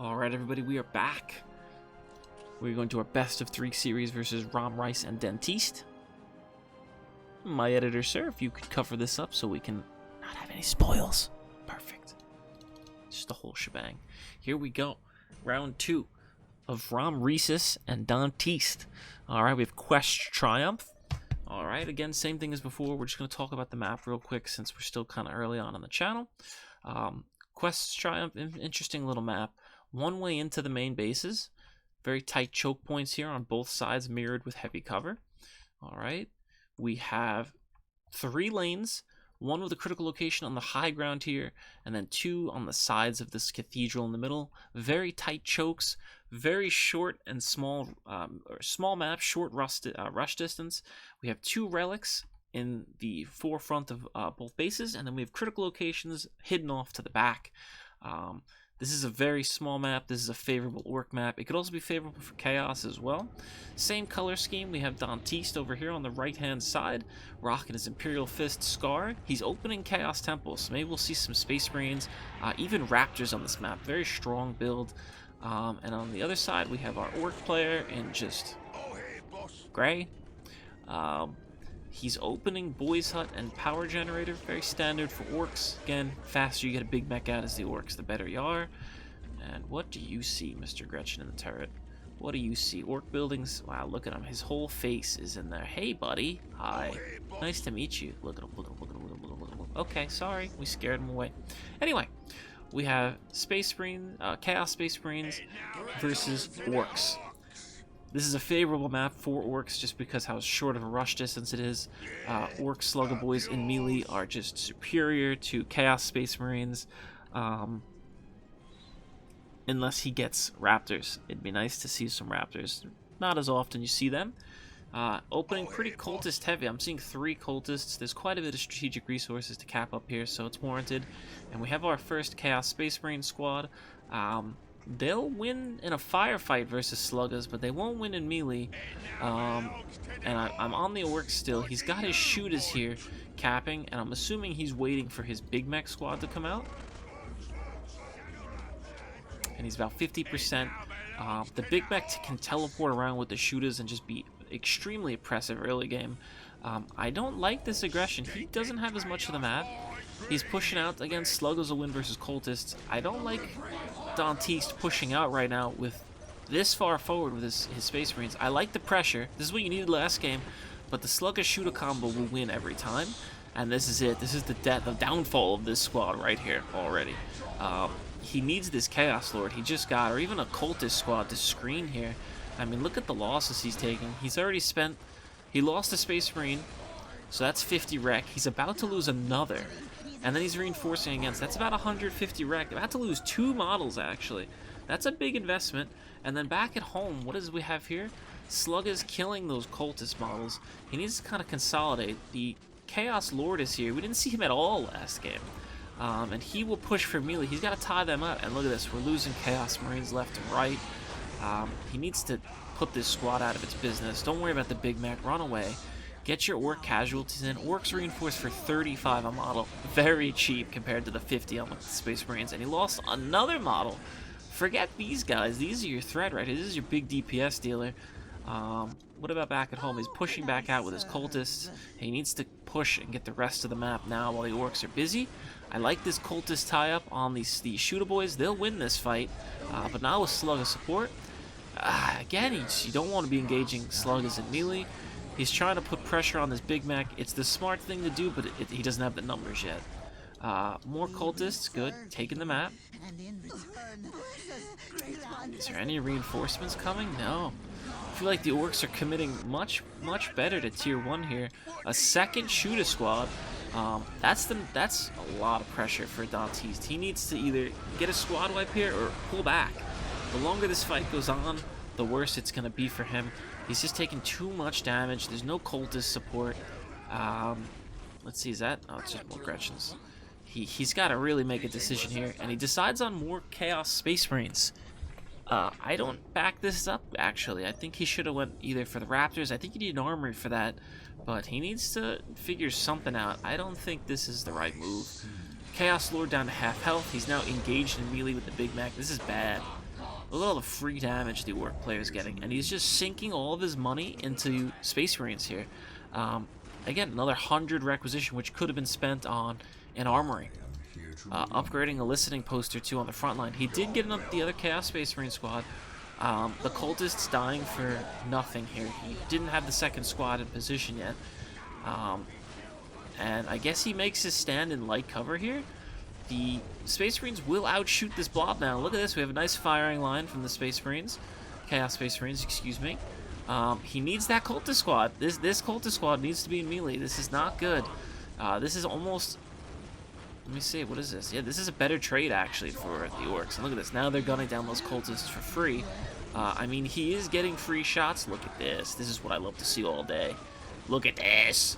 Alright everybody, we are back. We're going to our best of 3 series versus Romresis and DANTIST. My editor, sir, if you could cover this up so we can not have any spoils. Perfect. Just the whole shebang. Here we go. Round 2 of Romresis and DANTIST. Alright, we have Quest Triumph. Alright, again, same thing as before. We're just going to talk about the map real quick since we're still kind of early on the channel. Quest Triumph, interesting little map. One way into the main bases. Very tight choke points here on both sides, mirrored with heavy cover. Alright, we have 3 lanes. 1 with a critical location on the high ground here, and then 2 on the sides of this cathedral in the middle. Very tight chokes, very short and small, small map, short rush distance. We have 2 relics in the forefront of both bases, and then we have critical locations hidden off to the back. This is a very small map. This is a favorable orc map. It could also be favorable for chaos as well. Same color scheme. We have DANTIST over here on the right-hand side, rocking his Imperial Fist Scar. He's opening Chaos Temples, so maybe we'll see some Space Marines, even Raptors on this map. Very strong build. And on the other side, we have our orc player in just gray. He's opening Boy's Hut and Power Generator, very standard for orcs. Again, faster you get a big mech out as the orcs, the better you are. And what do you see, Mr. Gretchen in the turret? What do you see? Orc buildings? Wow, look at him. His whole face is in there. Hey, buddy. Hi. Nice to meet you. Look at him, look at him, look at him, look at him, look at him. Okay, sorry. We scared him away. Anyway, we have Space Marine, Chaos Space Marines versus orcs. This is a favorable map for orcs just because how short of a rush distance it is. Orc Slugger Boys in melee are just superior to Chaos Space Marines. Unless he gets Raptors. It'd be nice to see some Raptors. Not as often you see them. Opening pretty cultist heavy. I'm seeing 3 cultists. There's quite a bit of strategic resources to cap up here, so it's warranted. And we have our first Chaos Space Marine squad. They'll win in a firefight versus sluggers, but they won't win in melee. And I'm on the orc still. He's got his shooters here capping, and I'm assuming he's waiting for his big mech squad to come out. And he's about 50%. The big mech can teleport around with the shooters and just be extremely oppressive early game. I don't like this aggression. He doesn't have as much of the map. He's pushing out against sluggers will win versus cultists. I don't like DANTIST pushing out right now with this far forward with his Space Marines. I like the pressure. This is what you needed last game, but the slugger shooter combo will win every time. And this is it. This is the downfall of this squad right here already. He needs this Chaos Lord. He just got, or even a cultist squad to screen here. I mean, look at the losses he's taking. He's already spent, he lost a Space Marine, so that's 50 wreck. He's about to lose another. And then he's reinforcing against. That's about 150 wreck. About to lose 2 models, actually. That's a big investment. And then back at home, what does we have here? Slug is killing those cultist models. He needs to kind of consolidate. The Chaos Lord is here. We didn't see him at all last game. And he will push for melee. He's got to tie them up. And look at this. We're losing Chaos Marines left and right. He needs to put this squad out of its business. Don't worry about the big mech. Run away. Get your orc casualties in. Orcs reinforced for 35 a model. Very cheap compared to the 50 on the Space Marines. And he lost another model. Forget these guys. These are your threat right here. This is your big DPS dealer. What about back at home? He's pushing back out with his cultists. He needs to push and get the rest of the map now while the orcs are busy. I like this cultist tie-up on these shooter boys. They'll win this fight. But now with slugger support, again, you don't want to be engaging sluggers in melee. He's trying to put pressure on this big mech. It's the smart thing to do, but he doesn't have the numbers yet. More cultists, good. Taking the map. Is there any reinforcements coming? No. I feel like the orcs are committing much better to tier 1 here. A second shooter squad. That's a lot of pressure for DANTIST. He needs to either get a squad wipe here or pull back. The longer this fight goes on, the worse it's going to be for him. He's just taking too much damage. There's no cultist support. Let's see, is that? Oh, it's just more Gretchens. He's got to really make a decision here, and he decides on more Chaos Space Marines. I don't back this up, actually. I think he should have went either for the Raptors. I think you need an armory for that, but he needs to figure something out. I don't think this is the right move. Chaos Lord down to half health. He's now engaged in melee with the Big Mac. This is bad. Look at all the free damage the Orc player is getting. And he's just sinking all of his money into Space Marines here. Again, another 100 requisition, which could have been spent on an armory. Upgrading a listening post or two on the front line. He did get the other Chaos Space Marine squad. The cultists dying for nothing here. He didn't have the second squad in position yet. And I guess he makes his stand in light cover here. The Space Marines will outshoot this blob now. Look at this. We have a nice firing line from the Space Marines. Chaos Space Marines, excuse me. He needs that cultist squad. This cultist squad needs to be in melee. This is not good. This is almost... Let me see, what is this? Yeah, this is a better trade, actually, for the Orcs. And look at this. Now they're gunning down those cultists for free. I mean, he is getting free shots. Look at this. This is what I love to see all day. Look at this.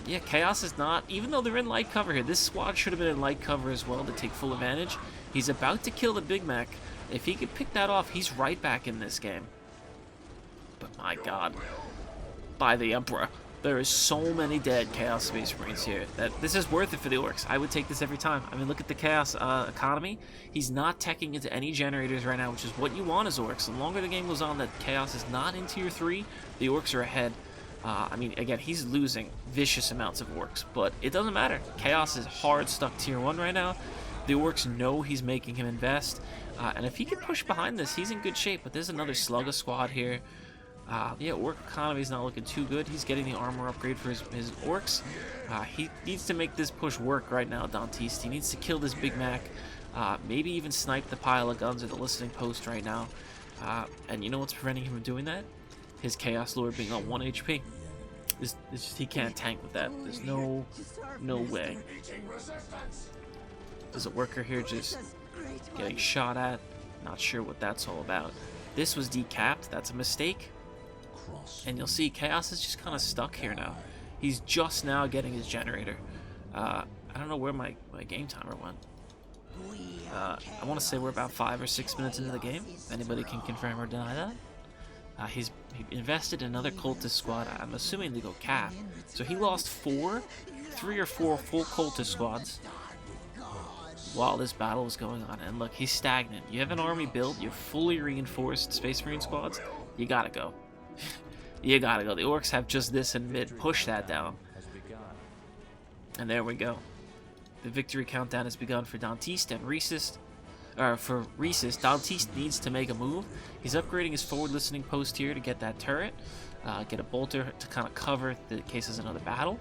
Yeah, Chaos is not... Even though they're in light cover here, this squad should have been in light cover as well to take full advantage. He's about to kill the Big Mac. If he could pick that off, he's right back in this game. But my god. By the Emperor. There is so many dead Chaos Space Marines here that this is worth it for the Orcs. I would take this every time. I mean, look at the Chaos economy. He's not teching into any generators right now, which is what you want as Orcs. The longer the game goes on that Chaos is not in Tier 3, the Orcs are ahead. I mean, again, he's losing vicious amounts of Orcs, but it doesn't matter. Chaos is hard stuck Tier 1 right now. The Orcs know he's making him invest, and if he can push behind this, he's in good shape. But there's another Slugger squad here. Yeah, Orc economy's not looking too good. He's getting the armor upgrade for his Orcs. He needs to make this push work right now, Dantist. He needs to kill this Big Mac. Maybe even snipe the pile of guns or the listening post right now. And you know what's preventing him from doing that? His Chaos Lord being on 1 HP. It's just, he can't tank with that. There's no way. There's a worker here just getting shot at. Not sure what that's all about. This was decapped. That's a mistake. And you'll see Chaos is just kind of stuck here now. He's just now getting his generator. I don't know where my game timer went. I want to say we're about 5 or 6 minutes into the game. If anybody can confirm or deny that. He invested in another cultist squad. I'm assuming they go cap. So he lost 3 or 4 full cultist squads while this battle was going on. And look, he's stagnant. You have an army build, you're fully reinforced Space Marine squads, you gotta go. You gotta go. The Orcs have just this in mid. Push that down. And there we go. The victory countdown has begun for Dantist and Romresis. For Romresis, Dantist needs to make a move. He's upgrading his forward listening post here to get that turret. Get a bolter to kind of cover in case there's another battle.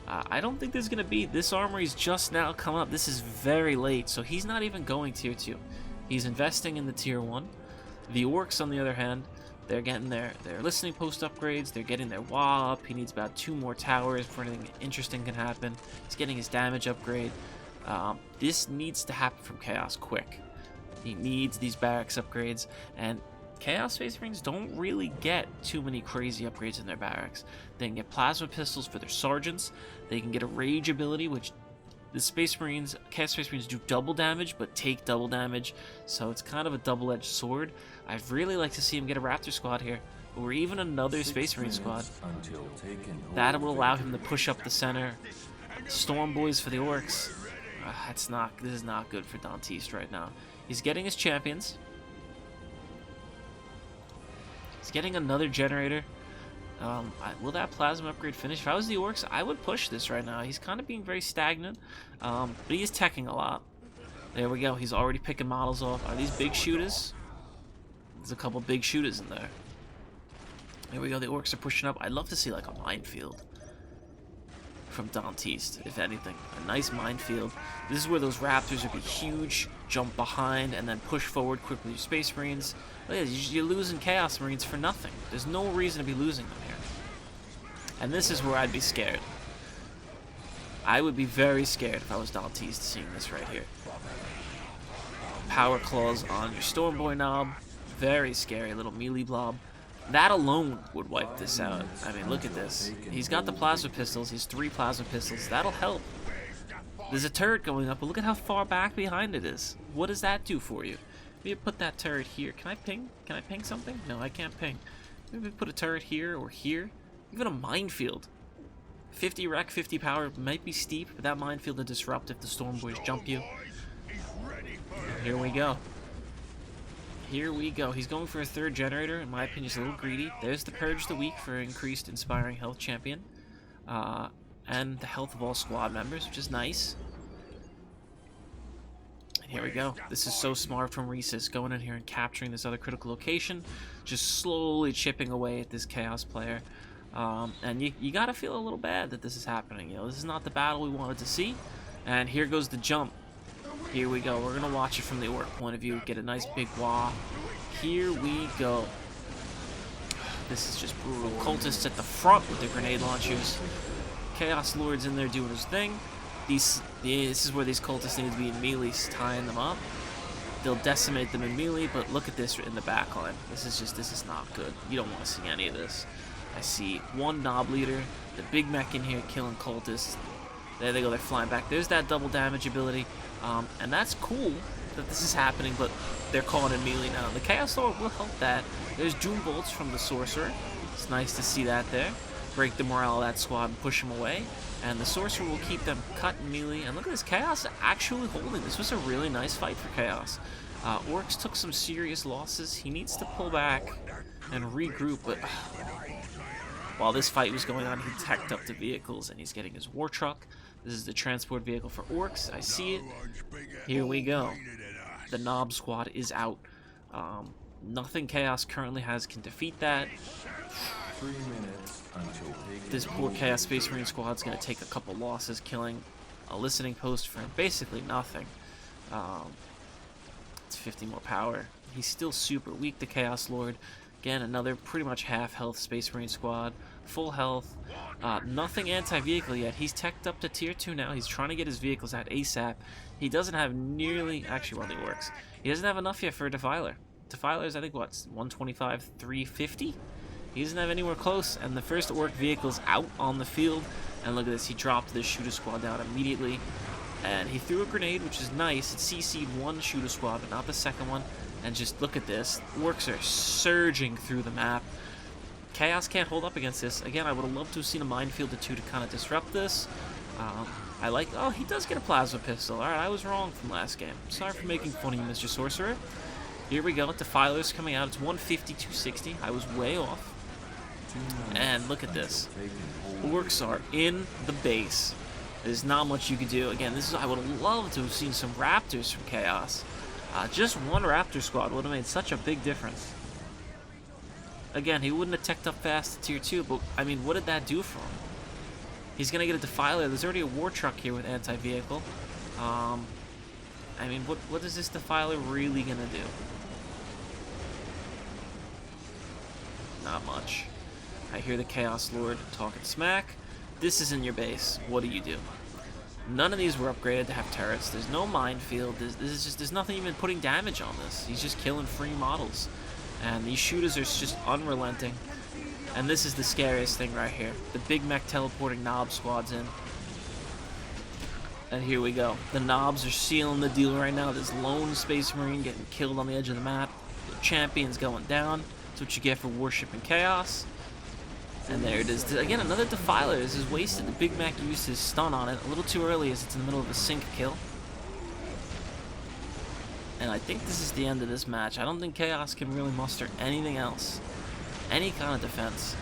I don't think there's going to be... This armory's just now come up. This is very late, so he's not even going Tier 2. He's investing in the Tier 1. The Orcs, on the other hand, they're getting their listening post upgrades. They're getting their WA up. He needs about 2 more towers before anything interesting can happen. He's getting his damage upgrade. This needs to happen from Chaos quick. He needs these barracks upgrades, and Chaos Space Marines don't really get too many crazy upgrades in their barracks. They can get plasma pistols for their sergeants. They can get a rage ability, which the Space Marines, Chaos Space Marines do double damage, but take double damage. So it's kind of a double-edged sword. I'd really like to see him get a Raptor squad here, or even another Space Marine squad. That will allow him to push up the center. Storm boys for the Orcs. This is not good for Dantist right now. He's getting his champions. He's getting another generator. Will that plasma upgrade finish? If I was the Orcs, I would push this right now. He's kind of being very stagnant, but he is teching a lot. There we go. He's already picking models off. Are these big shooters? There's a couple big shooters in there. There we go. The Orcs are pushing up. I'd love to see like a minefield from Dantist, if anything. A nice minefield. This is where those Raptors would be huge, jump behind, and then push forward quickly with Space Marines. Look at this, you're losing Chaos Marines for nothing. There's no reason to be losing them here. And this is where I'd be scared. I would be very scared if I was Dantist seeing this right here. Power Claws on your Stormboy knob. Very scary little melee blob. That alone would wipe this out. I mean, look at this. He's got the plasma pistols. He's 3 plasma pistols. That'll help. There's a turret going up, but look at how far back behind it is. What does that do for you? Maybe put that turret here. Can I ping? Can I ping something? No, I can't ping. Maybe put a turret here or here. Even a minefield. 50 rec, 50 power might be steep, but that minefield to disrupt if the Storm Boys jump you. Here we go. Here we go. He's going for a third generator. In my opinion, he's a little greedy. There's the Purge of the Week for increased Inspiring Health Champion. And the health of all squad members, which is nice. And here we go. This is so smart from Romresis, going in here and capturing this other critical location. Just slowly chipping away at this Chaos player. And you gotta feel a little bad that this is happening. You know, this is not the battle we wanted to see. And here goes the jump. Here we go. We're gonna watch it from the Orc point of view. Get a nice big wah. Here we go. This is just brutal. Cultists at the front with the grenade launchers. Chaos Lord's in there doing his thing. This is where these cultists need to be in melee, tying them up. They'll decimate them in melee, but look at this in the backline. This is not good. You don't want to see any of this. I see one Knob Leader, the Big Mech in here killing cultists. There they go, they're flying back. There's that double damage ability. And that's cool that this is happening, but they're caught in melee now. The Chaos Lord will help that. There's Doom Bolts from the Sorcerer. It's nice to see that there. Break the morale of that squad and push them away. And the Sorcerer will keep them cut in melee. And look at this, Chaos actually holding. This was a really nice fight for Chaos. Orcs took some serious losses. He needs to pull back and regroup, but while this fight was going on, he teched up the vehicles and he's getting his war truck. This is the transport vehicle for Orcs. I see it. Here we go. The Knob squad is out. Nothing Chaos currently has can defeat that. 3 minutes until This poor Chaos Space Marine squad's going to take a couple losses, killing a listening post for basically nothing. It's 50 more power. He's still super weak, the Chaos Lord. Again, another pretty much half health Space Marine squad. Full health. Nothing anti-vehicle yet. He's teched up to tier 2 now. He's trying to get his vehicles out ASAP. He doesn't have nearly... Actually, well, it works. He doesn't have enough yet for a Defiler. Defiler's, I think, what? 125, 350? He doesn't have anywhere close. And the first Orc vehicle's out on the field. And look at this. He dropped the shooter squad down immediately. And he threw a grenade, which is nice. It CC'd one shooter squad, but not the second one. And just look at this. Orcs are surging through the map. Chaos can't hold up against this. Again, I would have loved to have seen a minefield or two to kind of disrupt this. I like... Oh, he does get a plasma pistol. Alright, I was wrong from last game. Sorry for making fun of you, Mr. Sorcerer. Here we go. Defiler's coming out. It's 150, 260. I was way off. And look at this. Orcs are in the base. There's not much you can do. Again, this is... I would have loved to have seen some Raptors from Chaos. Just one Raptor squad would have made such a big difference. Again, he wouldn't have teched up fast to tier 2, but, I mean, what did that do for him? He's going to get a Defiler. There's already a war truck here with anti-vehicle. I mean, what is this Defiler really going to do? Not much. I hear the Chaos Lord talking smack. This is in your base. What do you do? None of these were upgraded to have turrets. There's no minefield. There's nothing even putting damage on this. He's just killing free models. And these shooters are just unrelenting. And this is the scariest thing right here. The Big Mech teleporting Knob squad's in. And here we go. The Knobs are sealing the deal right now. This lone Space Marine getting killed on the edge of the map. The champion's going down. That's what you get for worshipping Chaos. And there it is. Again, another Defiler. This is wasted. The Big Mac used his stun on it a little too early as it's in the middle of a sync kill. And I think this is the end of this match. I don't think Chaos can really muster anything else. Any kind of defense.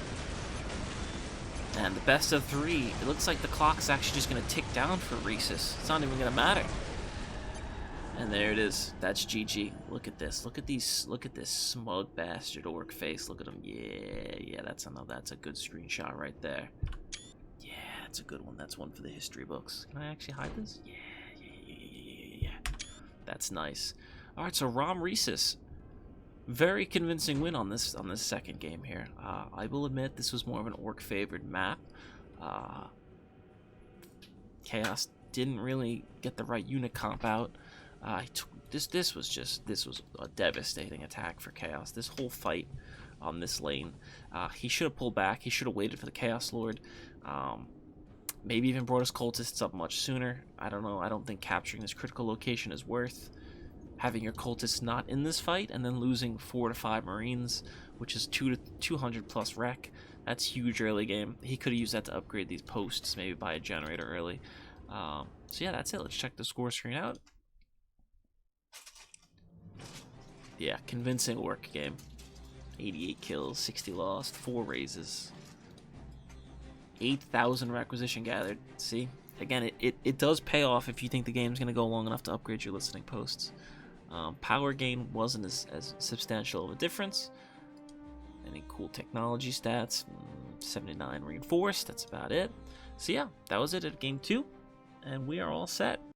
And the best of 3. It looks like the clock's actually just going to tick down for Romresis. It's not even going to matter. And there it is. That's GG. Look at this. Look at these. Look at this smug bastard Orc face. Look at him. Yeah. That's a good screenshot right there. Yeah, that's a good one. That's one for the history books. Can I actually hide this? Yeah. That's nice. All right, so Romresis, very convincing win on this second game here. I will admit this was more of an Orc favored map. Chaos didn't really get the right unit comp out. This was a devastating attack for Chaos. This whole fight on this lane, he should have pulled back. He should have waited for the Chaos Lord. Maybe even brought his cultists up much sooner. I don't know. I don't think capturing this critical location is worth having your cultists not in this fight and then losing 4 to 5 Marines, which is 200 plus rec. That's huge early game. He could have used that to upgrade these posts, maybe buy a generator early. So yeah, that's it. Let's check the score screen out. Yeah, convincing work game. 88 kills, 60 lost, 4 raises. 8,000 requisition gathered. See? Again, it does pay off if you think the game's going to go long enough to upgrade your listening posts. Power gain wasn't as substantial of a difference. Any cool technology stats? 79 reinforced, that's about it. So yeah, that was it at game 2, and we are all set.